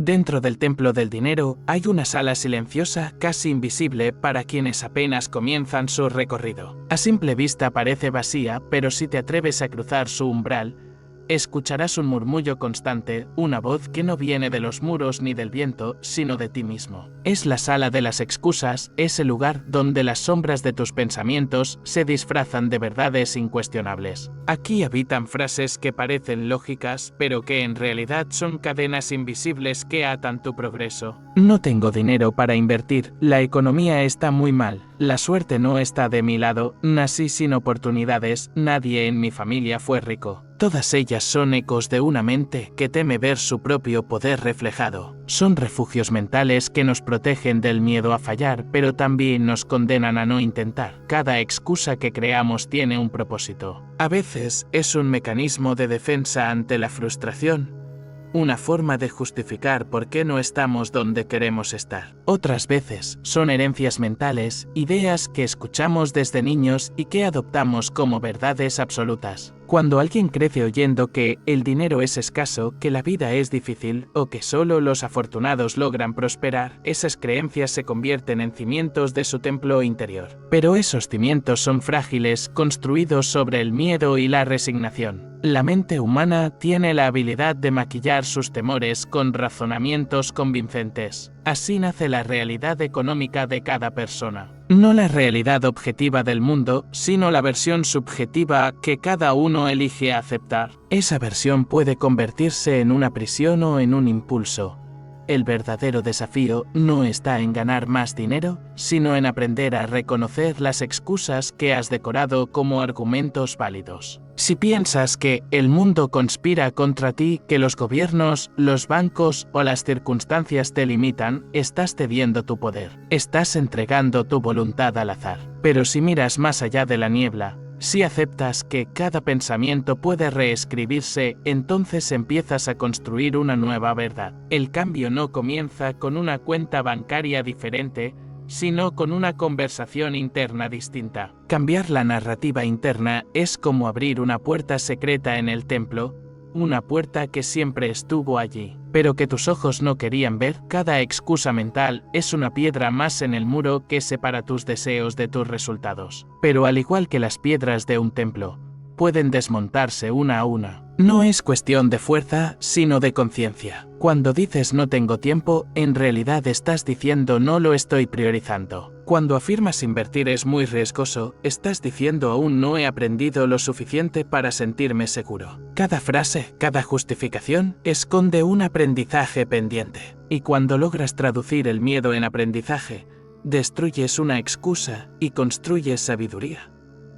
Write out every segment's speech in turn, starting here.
Dentro del templo del dinero hay una sala silenciosa casi invisible para quienes apenas comienzan su recorrido. A simple vista parece vacía, pero si te atreves a cruzar su umbral, escucharás un murmullo constante, una voz que no viene de los muros ni del viento, sino de ti mismo. Es la sala de las excusas, es el lugar donde las sombras de tus pensamientos se disfrazan de verdades incuestionables. Aquí habitan frases que parecen lógicas, pero que en realidad son cadenas invisibles que atan tu progreso. No tengo dinero para invertir, la economía está muy mal, la suerte no está de mi lado, nací sin oportunidades, nadie en mi familia fue rico. Todas ellas son ecos de una mente que teme ver su propio poder reflejado. Son refugios mentales que nos protegen del miedo a fallar, pero también nos condenan a no intentar. Cada excusa que creamos tiene un propósito. A veces es un mecanismo de defensa ante la frustración, una forma de justificar por qué no estamos donde queremos estar. Otras veces son herencias mentales, ideas que escuchamos desde niños y que adoptamos como verdades absolutas. Cuando alguien crece oyendo que el dinero es escaso, que la vida es difícil o que solo los afortunados logran prosperar, esas creencias se convierten en cimientos de su templo interior. Pero esos cimientos son frágiles, construidos sobre el miedo y la resignación. La mente humana tiene la habilidad de maquillar sus temores con razonamientos convincentes. Así nace la realidad económica de cada persona. No la realidad objetiva del mundo, sino la versión subjetiva que cada uno elige aceptar. Esa versión puede convertirse en una prisión o en un impulso. El verdadero desafío no está en ganar más dinero, sino en aprender a reconocer las excusas que has decorado como argumentos válidos. Si piensas que el mundo conspira contra ti, que los gobiernos, los bancos o las circunstancias te limitan, estás cediendo tu poder. Estás entregando tu voluntad al azar. Pero si miras más allá de la niebla, si aceptas que cada pensamiento puede reescribirse, entonces empiezas a construir una nueva verdad. El cambio no comienza con una cuenta bancaria diferente, sino con una conversación interna distinta. Cambiar la narrativa interna es como abrir una puerta secreta en el templo, una puerta que siempre estuvo allí, pero que tus ojos no querían ver. Cada excusa mental es una piedra más en el muro que separa tus deseos de tus resultados. Pero al igual que las piedras de un templo, pueden desmontarse una a una. No es cuestión de fuerza, sino de conciencia. Cuando dices no tengo tiempo, en realidad estás diciendo no lo estoy priorizando. Cuando afirmas invertir es muy riesgoso, estás diciendo aún no he aprendido lo suficiente para sentirme seguro. Cada frase, cada justificación, esconde un aprendizaje pendiente. Y cuando logras traducir el miedo en aprendizaje, destruyes una excusa y construyes sabiduría.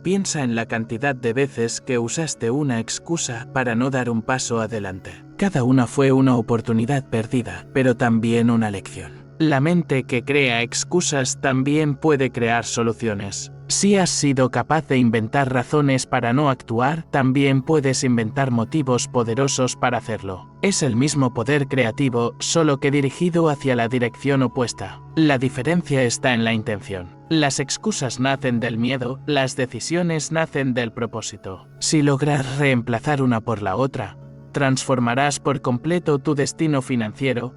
Piensa en la cantidad de veces que usaste una excusa para no dar un paso adelante. Cada una fue una oportunidad perdida, pero también una lección. La mente que crea excusas también puede crear soluciones. Si has sido capaz de inventar razones para no actuar, también puedes inventar motivos poderosos para hacerlo. Es el mismo poder creativo, solo que dirigido hacia la dirección opuesta. La diferencia está en la intención. Las excusas nacen del miedo, las decisiones nacen del propósito. Si logras reemplazar una por la otra, transformarás por completo tu destino financiero.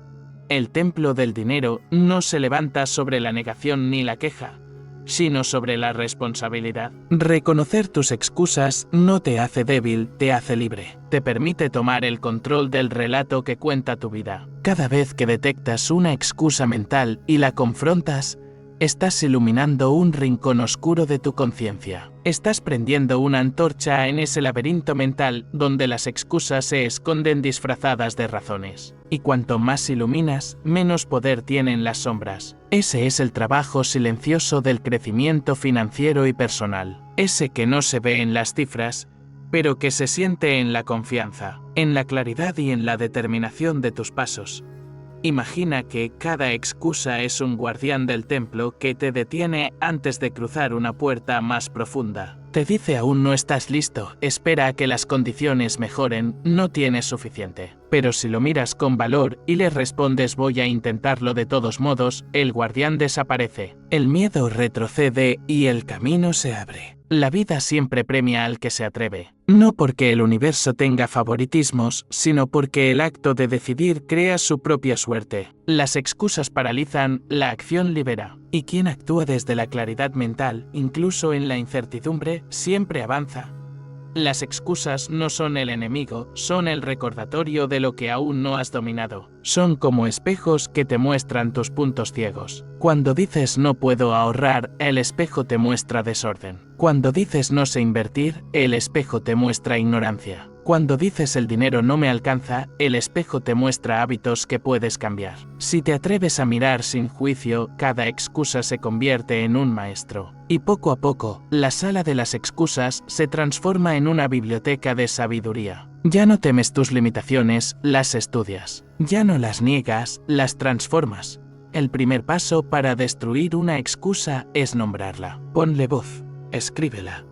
El templo del dinero no se levanta sobre la negación ni la queja, sino sobre la responsabilidad. Reconocer tus excusas no te hace débil, te hace libre. Te permite tomar el control del relato que cuenta tu vida. Cada vez que detectas una excusa mental y la confrontas, estás iluminando un rincón oscuro de tu conciencia. Estás prendiendo una antorcha en ese laberinto mental donde las excusas se esconden disfrazadas de razones. Y cuanto más iluminas, menos poder tienen las sombras. Ese es el trabajo silencioso del crecimiento financiero y personal. Ese que no se ve en las cifras, pero que se siente en la confianza, en la claridad y en la determinación de tus pasos. Imagina que cada excusa es un guardián del templo que te detiene antes de cruzar una puerta más profunda. Te dice aún no estás listo, espera a que las condiciones mejoren, no tienes suficiente. Pero si lo miras con valor y le respondes voy a intentarlo de todos modos, el guardián desaparece. El miedo retrocede y el camino se abre. La vida siempre premia al que se atreve. No porque el universo tenga favoritismos, sino porque el acto de decidir crea su propia suerte. Las excusas paralizan, la acción libera. Y quien actúa desde la claridad mental, incluso en la incertidumbre, siempre avanza. Las excusas no son el enemigo, son el recordatorio de lo que aún no has dominado. Son como espejos que te muestran tus puntos ciegos. Cuando dices no puedo ahorrar, el espejo te muestra desorden. Cuando dices no sé invertir, el espejo te muestra ignorancia. Cuando dices el dinero no me alcanza, el espejo te muestra hábitos que puedes cambiar. Si te atreves a mirar sin juicio, cada excusa se convierte en un maestro. Y poco a poco, la sala de las excusas se transforma en una biblioteca de sabiduría. Ya no temes tus limitaciones, las estudias. Ya no las niegas, las transformas. El primer paso para destruir una excusa es nombrarla. Ponle voz, escríbela.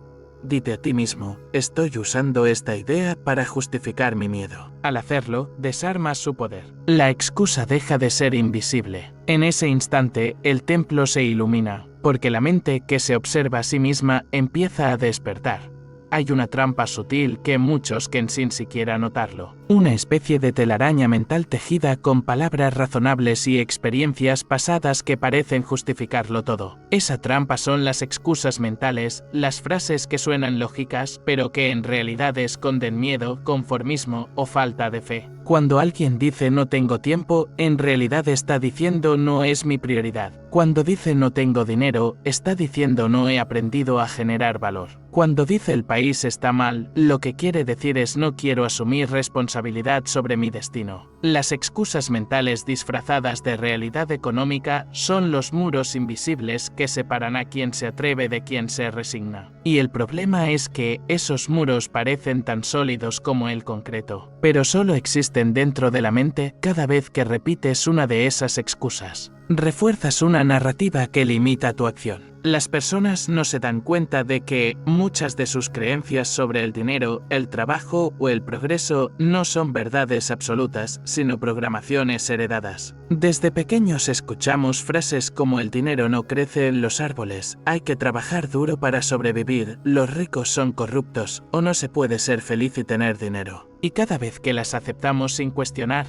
Dite a ti mismo, estoy usando esta idea para justificar mi miedo. Al hacerlo, desarmas su poder. La excusa deja de ser invisible. En ese instante, el templo se ilumina, porque la mente que se observa a sí misma empieza a despertar. Hay una trampa sutil que muchos que sin siquiera notarlo. Una especie de telaraña mental tejida con palabras razonables y experiencias pasadas que parecen justificarlo todo. Esa trampa son las excusas mentales, las frases que suenan lógicas, pero que en realidad esconden miedo, conformismo o falta de fe. Cuando alguien dice no tengo tiempo, en realidad está diciendo no es mi prioridad. Cuando dice no tengo dinero, está diciendo no he aprendido a generar valor. Cuando dice el país está mal, lo que quiere decir es no quiero asumir responsabilidad sobre mi destino. Las excusas mentales disfrazadas de realidad económica son los muros invisibles que separan a quien se atreve de quien se resigna. Y el problema es que esos muros parecen tan sólidos como el concreto, pero solo existen dentro de la mente cada vez que repites una de esas excusas. Refuerzas una narrativa que limita tu acción. Las personas no se dan cuenta de que muchas de sus creencias sobre el dinero, el trabajo o el progreso no son verdades absolutas, sino programaciones heredadas. Desde pequeños escuchamos frases como el dinero no crece en los árboles, hay que trabajar duro para sobrevivir, los ricos son corruptos o no se puede ser feliz y tener dinero. Y cada vez que las aceptamos sin cuestionar,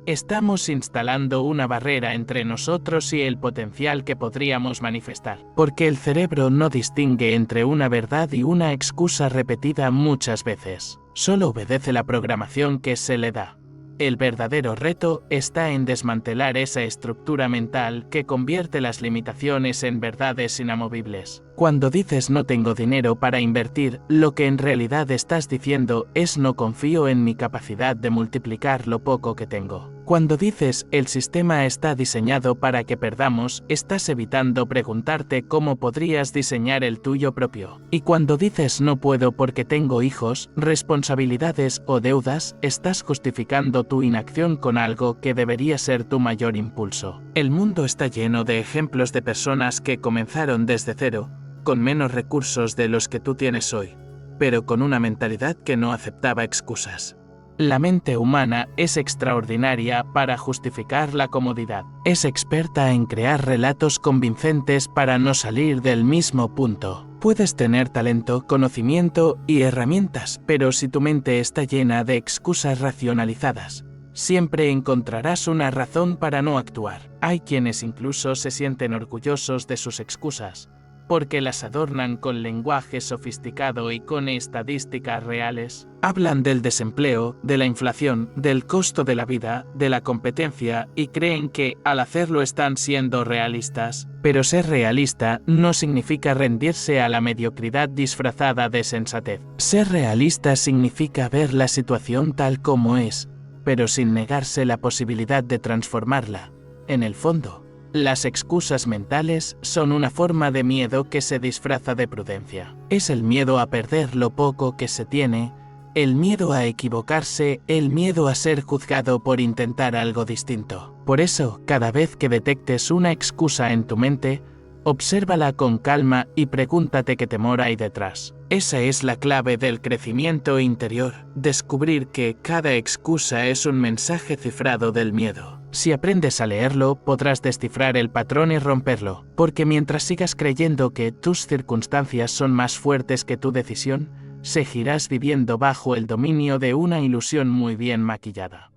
estamos instalando una barrera entre nosotros y el potencial que podríamos manifestar, porque el cerebro no distingue entre una verdad y una excusa repetida muchas veces. Solo obedece la programación que se le da. El verdadero reto está en desmantelar esa estructura mental que convierte las limitaciones en verdades inamovibles. Cuando dices no tengo dinero para invertir, lo que en realidad estás diciendo es no confío en mi capacidad de multiplicar lo poco que tengo. Cuando dices el sistema está diseñado para que perdamos, estás evitando preguntarte cómo podrías diseñar el tuyo propio. Y cuando dices no puedo porque tengo hijos, responsabilidades o deudas, estás justificando tu inacción con algo que debería ser tu mayor impulso. El mundo está lleno de ejemplos de personas que comenzaron desde cero, con menos recursos de los que tú tienes hoy, pero con una mentalidad que no aceptaba excusas. La mente humana es extraordinaria para justificar la comodidad. Es experta en crear relatos convincentes para no salir del mismo punto. Puedes tener talento, conocimiento y herramientas, pero si tu mente está llena de excusas racionalizadas, siempre encontrarás una razón para no actuar. Hay quienes incluso se sienten orgullosos de sus excusas, porque las adornan con lenguaje sofisticado y con estadísticas reales. Hablan del desempleo, de la inflación, del costo de la vida, de la competencia y creen que, al hacerlo, están siendo realistas. Pero ser realista no significa rendirse a la mediocridad disfrazada de sensatez. Ser realista significa ver la situación tal como es, pero sin negarse la posibilidad de transformarla. En el fondo, las excusas mentales son una forma de miedo que se disfraza de prudencia. Es el miedo a perder lo poco que se tiene, el miedo a equivocarse, el miedo a ser juzgado por intentar algo distinto. Por eso, cada vez que detectes una excusa en tu mente, obsérvala con calma y pregúntate qué temor hay detrás. Esa es la clave del crecimiento interior, descubrir que cada excusa es un mensaje cifrado del miedo. Si aprendes a leerlo, podrás descifrar el patrón y romperlo, porque mientras sigas creyendo que tus circunstancias son más fuertes que tu decisión, seguirás viviendo bajo el dominio de una ilusión muy bien maquillada.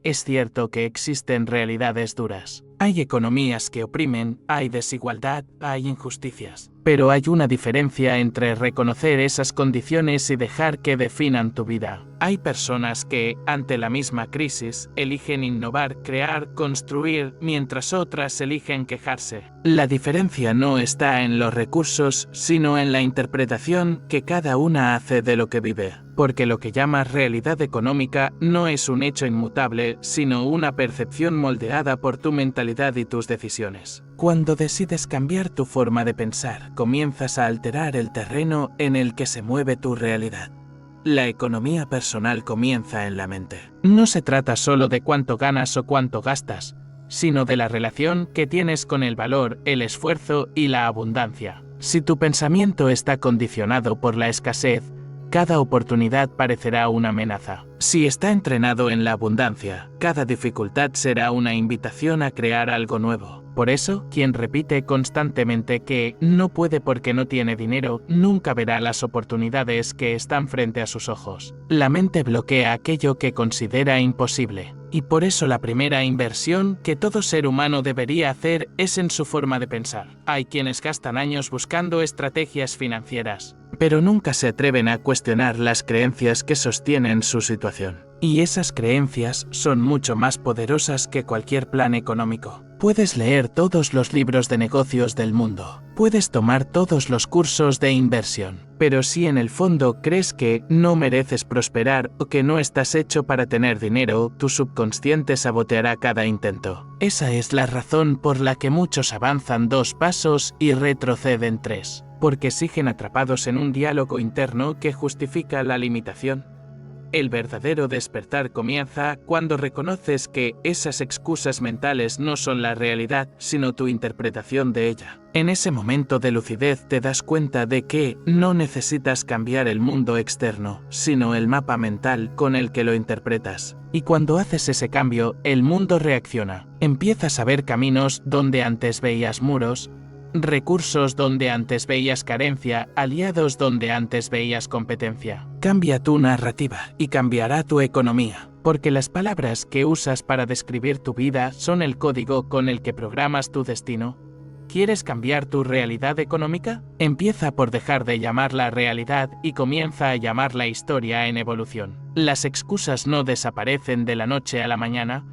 Es cierto que existen realidades duras. Hay economías que oprimen, hay desigualdad, hay injusticias. Pero hay una diferencia entre reconocer esas condiciones y dejar que definan tu vida. Hay personas que, ante la misma crisis, eligen innovar, crear, construir, mientras otras eligen quejarse. La diferencia no está en los recursos, sino en la interpretación que cada una hace de lo que vive. Porque lo que llamas realidad económica no es un hecho inmutable, sino una percepción moldeada por tu mentalidad y tus decisiones. Cuando decides cambiar tu forma de pensar, comienzas a alterar el terreno en el que se mueve tu realidad. La economía personal comienza en la mente. No se trata solo de cuánto ganas o cuánto gastas, sino de la relación que tienes con el valor, el esfuerzo y la abundancia. Si tu pensamiento está condicionado por la escasez, cada oportunidad parecerá una amenaza. Si está entrenado en la abundancia, cada dificultad será una invitación a crear algo nuevo. Por eso, quien repite constantemente que no puede porque no tiene dinero, nunca verá las oportunidades que están frente a sus ojos. La mente bloquea aquello que considera imposible. Y por eso la primera inversión que todo ser humano debería hacer es en su forma de pensar. Hay quienes gastan años buscando estrategias financieras, pero nunca se atreven a cuestionar las creencias que sostienen su situación. Y esas creencias son mucho más poderosas que cualquier plan económico. Puedes leer todos los libros de negocios del mundo, puedes tomar todos los cursos de inversión, pero si en el fondo crees que no mereces prosperar o que no estás hecho para tener dinero, tu subconsciente saboteará cada intento. Esa es la razón por la que muchos avanzan 2 pasos y retroceden 3, porque siguen atrapados en un diálogo interno que justifica la limitación. El verdadero despertar comienza cuando reconoces que esas excusas mentales no son la realidad, sino tu interpretación de ella. En ese momento de lucidez te das cuenta de que no necesitas cambiar el mundo externo, sino el mapa mental con el que lo interpretas. Y cuando haces ese cambio, el mundo reacciona. Empiezas a ver caminos donde antes veías muros, recursos donde antes veías carencia, aliados donde antes veías competencia. Cambia tu narrativa y cambiará tu economía, porque las palabras que usas para describir tu vida son el código con el que programas tu destino. ¿Quieres cambiar tu realidad económica? Empieza por dejar de llamarla realidad y comienza a llamarla historia en evolución. Las excusas no desaparecen de la noche a la mañana,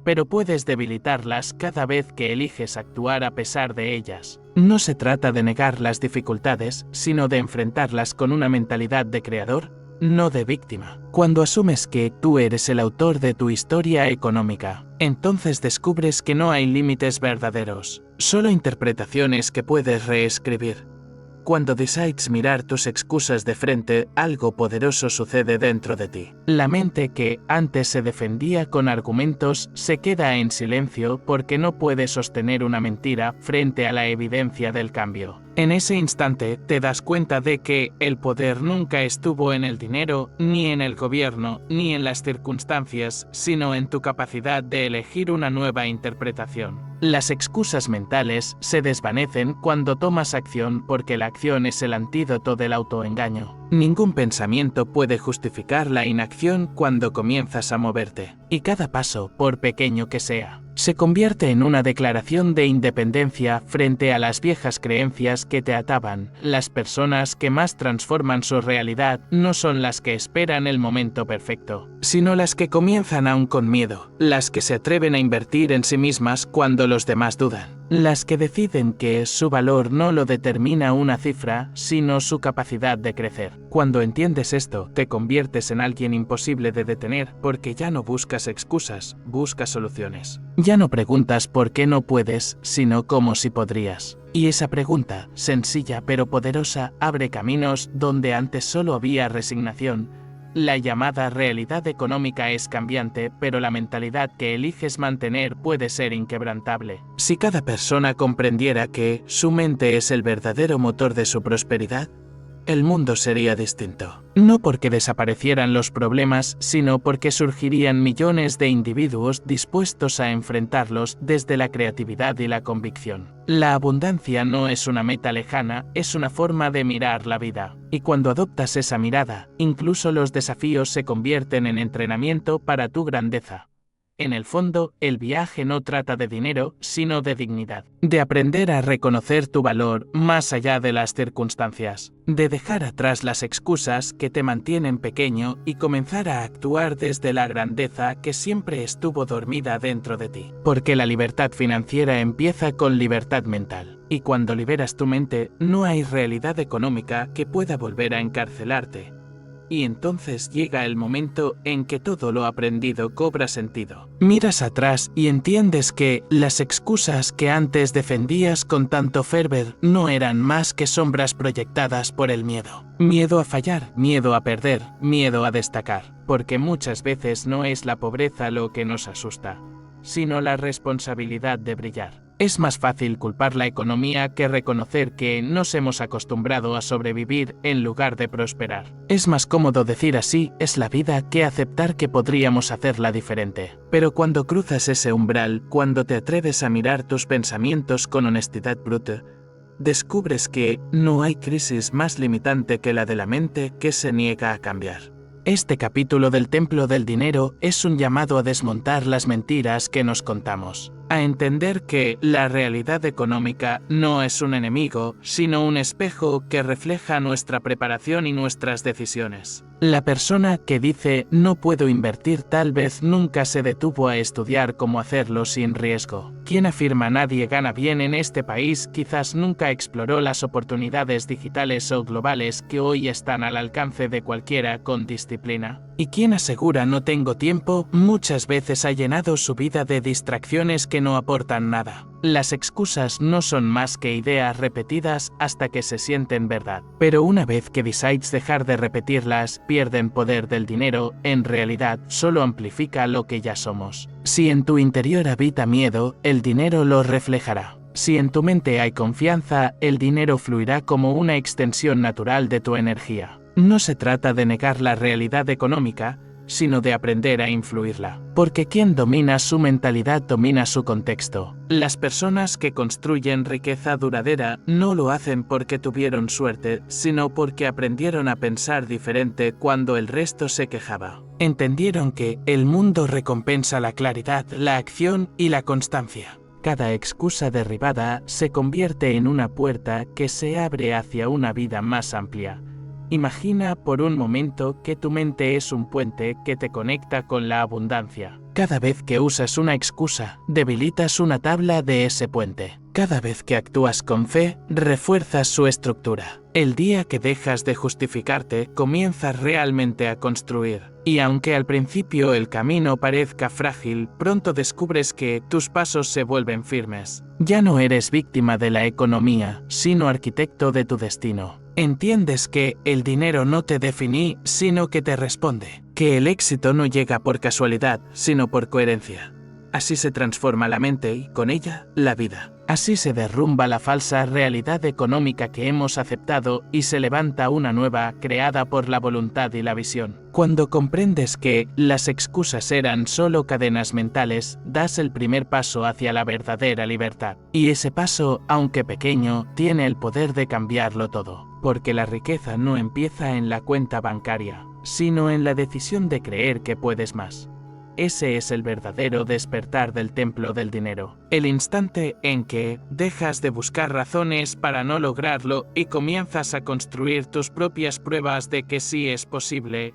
pero puedes debilitarlas cada vez que eliges actuar a pesar de ellas. No se trata de negar las dificultades, sino de enfrentarlas con una mentalidad de creador, no de víctima. Cuando asumes que tú eres el autor de tu historia económica, entonces descubres que no hay límites verdaderos, solo interpretaciones que puedes reescribir. Cuando decides mirar tus excusas de frente, algo poderoso sucede dentro de ti. La mente que antes se defendía con argumentos se queda en silencio porque no puede sostener una mentira frente a la evidencia del cambio. En ese instante te das cuenta de que el poder nunca estuvo en el dinero, ni en el gobierno, ni en las circunstancias, sino en tu capacidad de elegir una nueva interpretación. Las excusas mentales se desvanecen cuando tomas acción porque la acción es el antídoto del autoengaño. Ningún pensamiento puede justificar la inacción cuando comienzas a moverte, y cada paso, por pequeño que sea, se convierte en una declaración de independencia frente a las viejas creencias que te ataban. Las personas que más transforman su realidad no son las que esperan el momento perfecto, sino las que comienzan aún con miedo, las que se atreven a invertir en sí mismas cuando los demás dudan, las que deciden que su valor no lo determina una cifra, sino su capacidad de crecer. Cuando entiendes esto, te conviertes en alguien imposible de detener porque ya no buscas excusas, buscas soluciones. Ya no preguntas por qué no puedes, sino cómo si podrías. Y esa pregunta, sencilla pero poderosa, abre caminos donde antes solo había resignación. La llamada realidad económica es cambiante, pero la mentalidad que eliges mantener puede ser inquebrantable. Si cada persona comprendiera que su mente es el verdadero motor de su prosperidad, el mundo sería distinto. No porque desaparecieran los problemas, sino porque surgirían millones de individuos dispuestos a enfrentarlos desde la creatividad y la convicción. La abundancia no es una meta lejana, es una forma de mirar la vida. Y cuando adoptas esa mirada, incluso los desafíos se convierten en entrenamiento para tu grandeza. En el fondo, el viaje no trata de dinero, sino de dignidad. De aprender a reconocer tu valor más allá de las circunstancias. De dejar atrás las excusas que te mantienen pequeño y comenzar a actuar desde la grandeza que siempre estuvo dormida dentro de ti. Porque la libertad financiera empieza con libertad mental. Y cuando liberas tu mente, no hay realidad económica que pueda volver a encarcelarte. Y entonces llega el momento en que todo lo aprendido cobra sentido. Miras atrás y entiendes que las excusas que antes defendías con tanto fervor no eran más que sombras proyectadas por el miedo. Miedo a fallar, miedo a perder, miedo a destacar. Porque muchas veces no es la pobreza lo que nos asusta, sino la responsabilidad de brillar. Es más fácil culpar la economía que reconocer que nos hemos acostumbrado a sobrevivir en lugar de prosperar. Es más cómodo decir así es la vida que aceptar que podríamos hacerla diferente. Pero cuando cruzas ese umbral, cuando te atreves a mirar tus pensamientos con honestidad bruta, descubres que no hay crisis más limitante que la de la mente que se niega a cambiar. Este capítulo del Templo del Dinero es un llamado a desmontar las mentiras que nos contamos, a entender que la realidad económica no es un enemigo, sino un espejo que refleja nuestra preparación y nuestras decisiones. La persona que dice no puedo invertir tal vez nunca se detuvo a estudiar cómo hacerlo sin riesgo. Quien afirma nadie gana bien en este país quizás nunca exploró las oportunidades digitales o globales que hoy están al alcance de cualquiera con disciplina. Y quien asegura no tengo tiempo muchas veces ha llenado su vida de distracciones que no aportan nada. Las excusas no son más que ideas repetidas hasta que se sienten verdad. Pero una vez que decides dejar de repetirlas, pierden poder del dinero, en realidad solo amplifica lo que ya somos. Si en tu interior habita miedo, el dinero lo reflejará. Si en tu mente hay confianza, el dinero fluirá como una extensión natural de tu energía. No se trata de negar la realidad económica, sino de aprender a influirla. Porque quien domina su mentalidad domina su contexto. Las personas que construyen riqueza duradera no lo hacen porque tuvieron suerte, sino porque aprendieron a pensar diferente cuando el resto se quejaba. Entendieron que el mundo recompensa la claridad, la acción y la constancia. Cada excusa derribada se convierte en una puerta que se abre hacia una vida más amplia. Imagina por un momento que tu mente es un puente que te conecta con la abundancia. Cada vez que usas una excusa, debilitas una tabla de ese puente. Cada vez que actúas con fe, refuerzas su estructura. El día que dejas de justificarte, comienzas realmente a construir. Y aunque al principio el camino parezca frágil, pronto descubres que tus pasos se vuelven firmes. Ya no eres víctima de la economía, sino arquitecto de tu destino. Entiendes que el dinero no te define, sino que te responde. Que el éxito no llega por casualidad, sino por coherencia. Así se transforma la mente y, con ella, la vida. Así se derrumba la falsa realidad económica que hemos aceptado y se levanta una nueva, creada por la voluntad y la visión. Cuando comprendes que las excusas eran solo cadenas mentales, das el primer paso hacia la verdadera libertad. Y ese paso, aunque pequeño, tiene el poder de cambiarlo todo. Porque la riqueza no empieza en la cuenta bancaria, sino en la decisión de creer que puedes más. Ese es el verdadero despertar del templo del dinero. El instante en que dejas de buscar razones para no lograrlo y comienzas a construir tus propias pruebas de que sí es posible.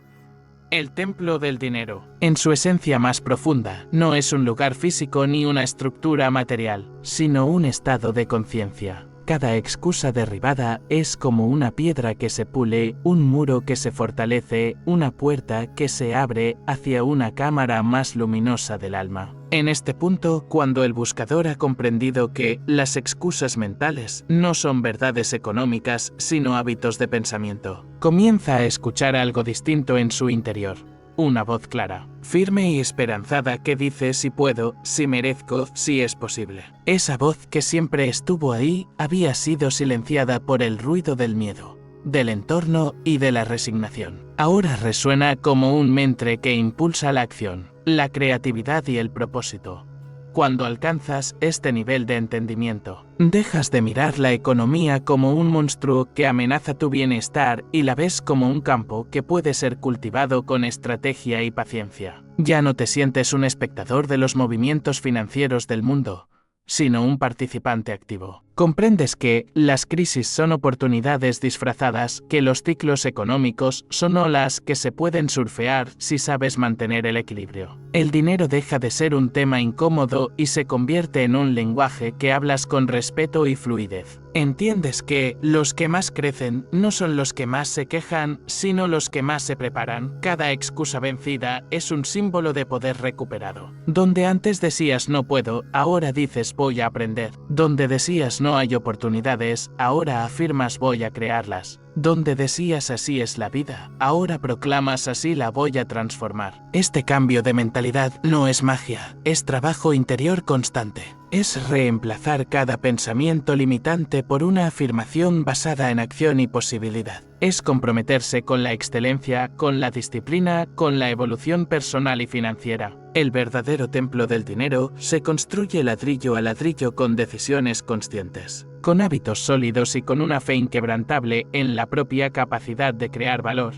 El templo del dinero, en su esencia más profunda, no es un lugar físico ni una estructura material, sino un estado de conciencia. Cada excusa derribada es como una piedra que se pule, un muro que se fortalece, una puerta que se abre hacia una cámara más luminosa del alma. En este punto, cuando el buscador ha comprendido que las excusas mentales no son verdades económicas, sino hábitos de pensamiento, comienza a escuchar algo distinto en su interior. Una voz clara, firme y esperanzada que dice si puedo, si merezco, si es posible. Esa voz que siempre estuvo ahí había sido silenciada por el ruido del miedo. del entorno y de la resignación. Ahora resuena como un mentre que impulsa la acción, la creatividad y el propósito. Cuando alcanzas este nivel de entendimiento, dejas de mirar la economía como un monstruo que amenaza tu bienestar y la ves como un campo que puede ser cultivado con estrategia y paciencia. Ya no te sientes un espectador de los movimientos financieros del mundo, sino un participante activo. Comprendes que las crisis son oportunidades disfrazadas, que los ciclos económicos son olas que se pueden surfear si sabes mantener el equilibrio. El dinero deja de ser un tema incómodo y se convierte en un lenguaje que hablas con respeto y fluidez. Entiendes que los que más crecen no son los que más se quejan, sino los que más se preparan. Cada excusa vencida es un símbolo de poder recuperado. Donde antes decías no puedo, ahora dices voy a aprender. Donde decías no hay oportunidades, ahora afirmas voy a crearlas. Donde decías así es la vida, ahora proclamas así la voy a transformar. Este cambio de mentalidad no es magia, es trabajo interior constante. Es reemplazar cada pensamiento limitante por una afirmación basada en acción y posibilidad. Es comprometerse con la excelencia, con la disciplina, con la evolución personal y financiera. El verdadero templo del dinero se construye ladrillo a ladrillo con decisiones conscientes, con hábitos sólidos y con una fe inquebrantable en la propia capacidad de crear valor.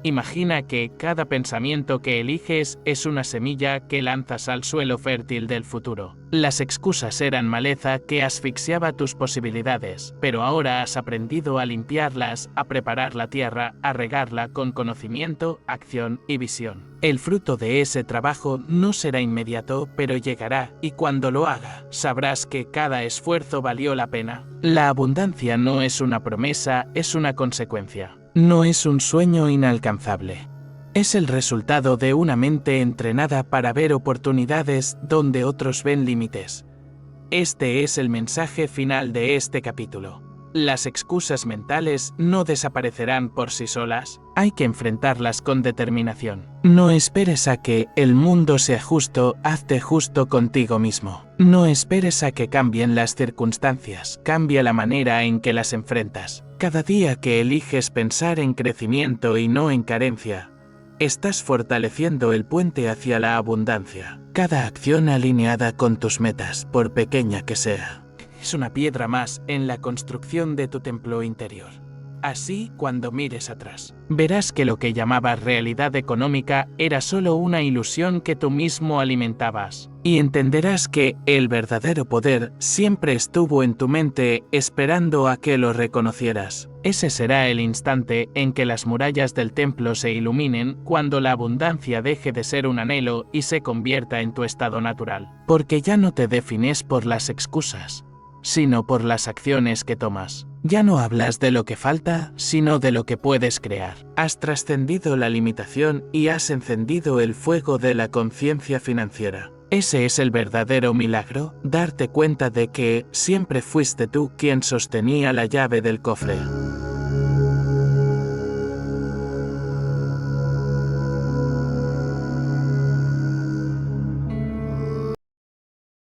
Imagina que cada pensamiento que eliges es una semilla que lanzas al suelo fértil del futuro. Las excusas eran maleza que asfixiaba tus posibilidades, pero ahora has aprendido a limpiarlas, a preparar la tierra, a regarla con conocimiento, acción y visión. El fruto de ese trabajo no será inmediato, pero llegará, y cuando lo haga, sabrás que cada esfuerzo valió la pena. La abundancia no es una promesa, es una consecuencia. No es un sueño inalcanzable. Es el resultado de una mente entrenada para ver oportunidades donde otros ven límites. Este es el mensaje final de este capítulo. Las excusas mentales no desaparecerán por sí solas, hay que enfrentarlas con determinación. No esperes a que el mundo sea justo, hazte justo contigo mismo. No esperes a que cambien las circunstancias, cambia la manera en que las enfrentas. Cada día que eliges pensar en crecimiento y no en carencia, estás fortaleciendo el puente hacia la abundancia. Cada acción alineada con tus metas, por pequeña que sea, es una piedra más en la construcción de tu templo interior. Así, cuando mires atrás, verás que lo que llamabas realidad económica era solo una ilusión que tú mismo alimentabas. Y entenderás que el verdadero poder siempre estuvo en tu mente esperando a que lo reconocieras. Ese será el instante en que las murallas del templo se iluminen, cuando la abundancia deje de ser un anhelo y se convierta en tu estado natural. Porque ya no te defines por las excusas, sino por las acciones que tomas. Ya no hablas de lo que falta, sino de lo que puedes crear. Has trascendido la limitación y has encendido el fuego de la conciencia financiera. Ese es el verdadero milagro, darte cuenta de que siempre fuiste tú quien sostenía la llave del cofre.